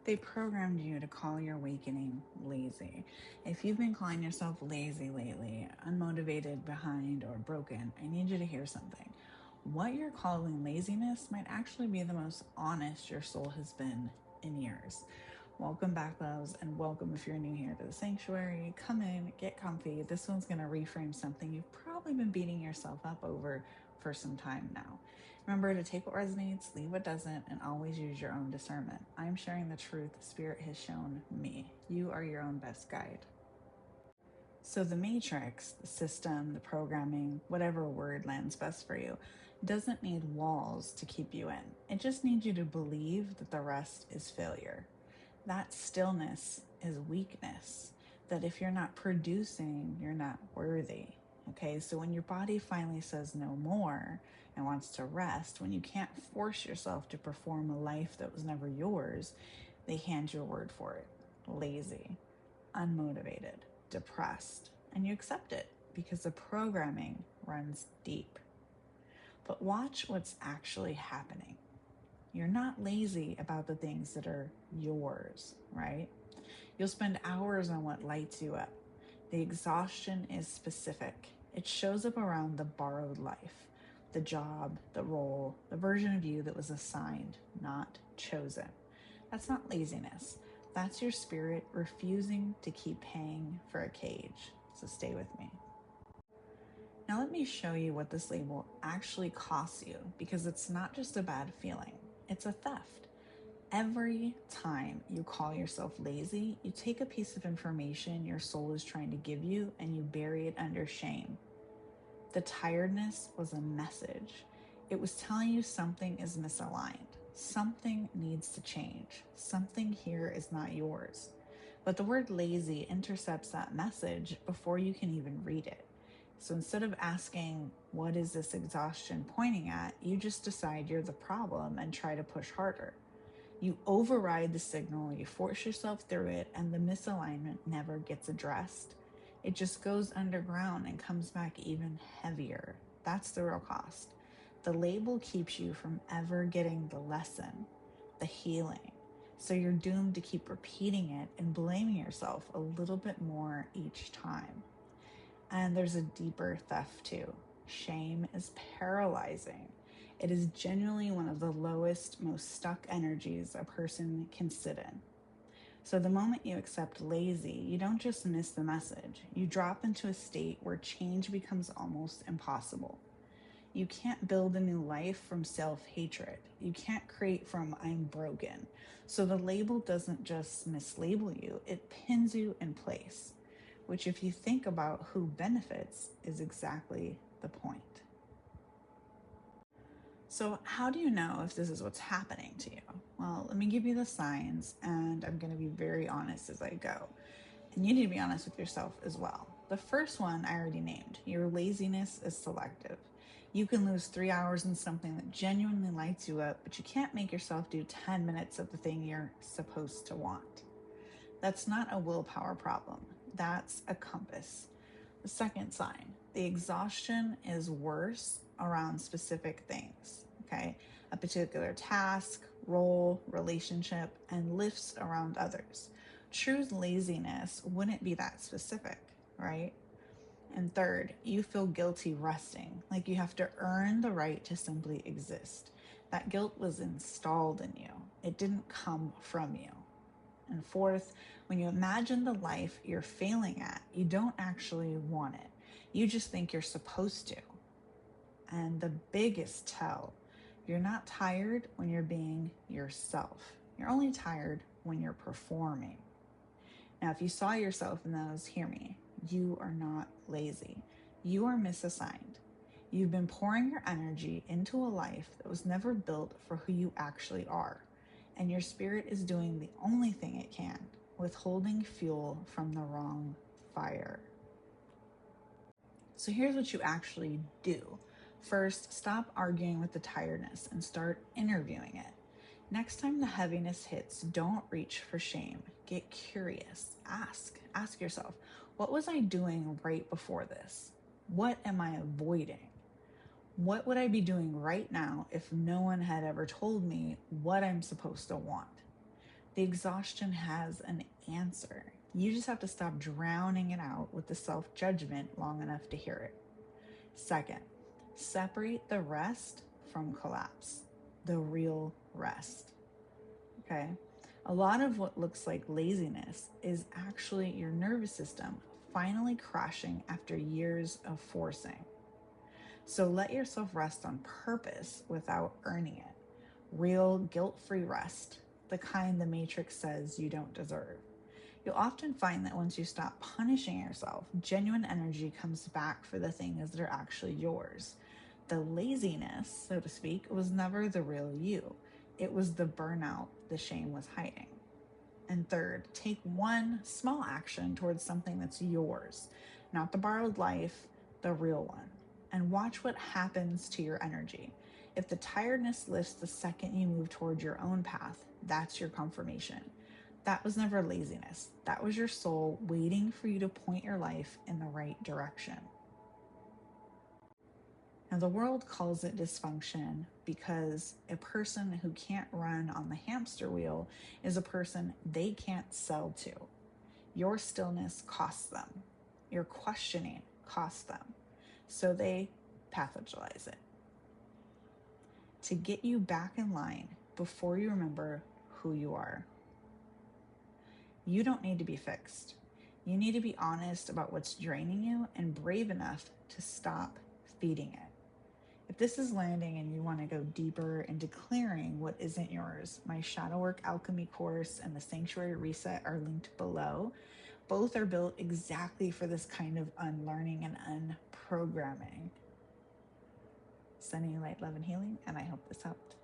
They programmed you to call your awakening lazy. If you've been calling yourself lazy lately, unmotivated, behind, or broken, I need you to hear something. What you're calling laziness might actually be the most honest your soul has been in years. Welcome back, loves, and welcome if you're new here to the sanctuary. Come in, get comfy. This one's going to reframe something you've probably been beating yourself up over for some time now. Remember to take what resonates, leave what doesn't, and always use your own discernment. I'm sharing the truth Spirit has shown me. You are your own best guide. So the matrix, the system, the programming, whatever word lands best for you, doesn't need walls to keep you in. It just needs you to believe that the rest is failure. That stillness is weakness. That if you're not producing, you're not worthy. Okay, so when your body finally says no more and wants to rest, when you can't force yourself to perform a life that was never yours, they hand you a word for it: lazy, unmotivated, depressed, and you accept it because the programming runs deep. But watch what's actually happening. You're not lazy about the things that are yours, right? You'll spend hours on what lights you up. The exhaustion is specific. It shows up around the borrowed life, the job, the role, the version of you that was assigned, not chosen. That's not laziness. That's your spirit refusing to keep paying for a cage. So stay with me. Now let me show you what this label actually costs you, because it's not just a bad feeling, it's a theft. Every time you call yourself lazy, you take a piece of information your soul is trying to give you and you bury it under shame. The tiredness was a message. It was telling you something is misaligned. Something needs to change. Something here is not yours. But the word lazy intercepts that message before you can even read it. So instead of asking, what is this exhaustion pointing at, you just decide you're the problem and try to push harder. You override the signal, you force yourself through it, and the misalignment never gets addressed. It just goes underground and comes back even heavier. That's the real cost. The label keeps you from ever getting the lesson, the healing. So you're doomed to keep repeating it and blaming yourself a little bit more each time. And there's a deeper theft too. Shame is paralyzing. It is genuinely one of the lowest, most stuck energies a person can sit in. So the moment you accept lazy, you don't just miss the message. You drop into a state where change becomes almost impossible. You can't build a new life from self-hatred. You can't create from I'm broken. So the label doesn't just mislabel you, it pins you in place, which if you think about who benefits is exactly the point. So how do you know if this is what's happening to you? Well, let me give you the signs, and I'm going to be very honest as I go. And you need to be honest with yourself as well. The first one I already named. Your laziness is selective. You can lose 3 hours in something that genuinely lights you up, but you can't make yourself do 10 minutes of the thing you're supposed to want. That's not a willpower problem. That's a compass. The second sign, the exhaustion is worse around specific things, okay? A particular task, role, relationship, and lifts around others. True laziness wouldn't be that specific, right? And third, you feel guilty resting, like you have to earn the right to simply exist. That guilt was installed in you. It didn't come from you. And fourth, when you imagine the life you're failing at, you don't actually want it. You just think you're supposed to. And the biggest tell, you're not tired when you're being yourself. You're only tired when you're performing. Now, if you saw yourself in those, hear me. You are not lazy. You are misassigned. You've been pouring your energy into a life that was never built for who you actually are. And your spirit is doing the only thing it can, withholding fuel from the wrong fire. So here's what you actually do. First, stop arguing with the tiredness and start interviewing it. Next time the heaviness hits, don't reach for shame. Get curious. Ask yourself, what was I doing right before this? What am I avoiding? What would I be doing right now if no one had ever told me what I'm supposed to want? The exhaustion has an answer. You just have to stop drowning it out with the self-judgment long enough to hear it. Second, separate the rest from collapse, the real rest. Okay? A lot of what looks like laziness is actually your nervous system finally crashing after years of forcing. So let yourself rest on purpose without earning it. Real guilt-free rest, the kind the Matrix says you don't deserve. You'll often find that once you stop punishing yourself, genuine energy comes back for the things that are actually yours. The laziness, so to speak, was never the real you. It was the burnout the shame was hiding. And third, take one small action towards something that's yours, not the borrowed life, the real one. And watch what happens to your energy. If the tiredness lifts the second you move toward your own path, that's your confirmation. That was never laziness. That was your soul waiting for you to point your life in the right direction. Now, the world calls it dysfunction because a person who can't run on the hamster wheel is a person they can't sell to. Your stillness costs them. Your questioning costs them. So they pathologize it. To get you back in line before you remember who you are. You don't need to be fixed. You need to be honest about what's draining you and brave enough to stop feeding it. If this is landing and you want to go deeper into clearing what isn't yours, my Shadow Work Alchemy course and the Sanctuary Reset are linked below. Both are built exactly for this kind of unlearning and unprogramming. Sending you light, love, and healing, and I hope this helped.